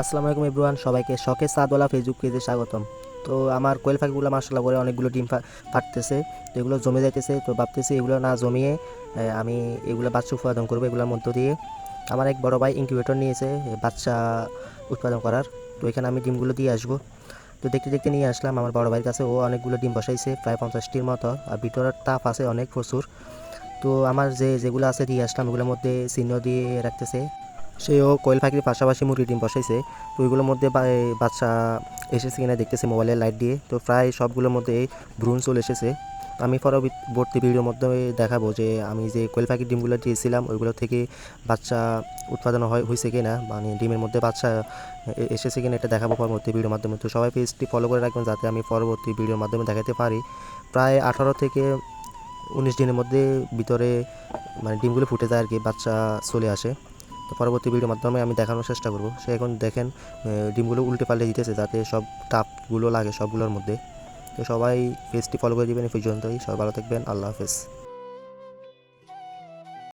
আসসালামু আলাইকুম এভরিওয়ান, সবাইকে শখের সাদওয়ালা ফেসবুক পেজে স্বাগতম। তো আমার কোয়েল পাখিগুলো মাশাআল্লাহ করে অনেকগুলো ডিম পাড়তেছে। তো এগুলো জমে যাইতেছে, তো ভাবতেছি এগুলো না জমিয়ে আমি এগুলো বাচ্চা উৎপাদন করবো এগুলোর মধ্য দিয়ে। আমার এক বড় ভাই ইনকিউবেটর নিয়েছে বাচ্চা উৎপাদন করার। তো এখানে আমি ডিমগুলো দিয়ে আসবো। তো দেখতে দেখতে নিয়ে আসলাম আমার বড় ভাইয়ের কাছে, ও অনেকগুলো ডিম বসাইছে প্রায় 50টির মতো, আর ভিতরের তাপ আছে অনেক প্রচুর। তো আমার যেগুলো আছে দিয়ে আসলাম ওগুলোর মধ্যে চিহ্ন দিয়ে রাখতেছে। সেও কোয়েল পাখির পাশাপাশি মুরগি ডিম বসাইছে। তো ওইগুলোর মধ্যে বাচ্চা এসেছে কিনা দেখতেছে মোবাইলের লাইট দিয়ে। তো প্রায় সবগুলোর মধ্যে ভ্রূণ চলে এসেছে। তো আমি পরবর্তী ভিডিওর মধ্যে দেখাবো যে আমি যে কোয়েল পাখির ডিমগুলো দিয়েছিলাম ওইগুলো থেকে বাচ্চা উৎপাদন হয়েছে কিনা, মানে ডিমের মধ্যে বাচ্চা এসেছে কিনা এটা দেখাবো পরবর্তী ভিডিওর মাধ্যমে। তো সবাই পেজটি ফলো করে রাখবেন যাতে আমি পরবর্তী ভিডিওর মাধ্যমে দেখাতে পারি। প্রায় 18 থেকে 19 দিনের মধ্যে ভিতরে মানে ডিমগুলো ফুটে যায় আর কি, বাচ্চা চলে আসে। তো পরবর্তী ভিডিওর মাধ্যমে আমি দেখানোর চেষ্টা করব। সে এখন দেখেন ডিমগুলো উল্টে পাল্টে দিতেছে যাতে সব টাপগুলো লাগে সবগুলোর মধ্যে। তো সবাই পেজটি ফলো করে দিবেন। এই পর্যন্তই, সবাই ভালো থাকবেন, আল্লাহ হাফেজ।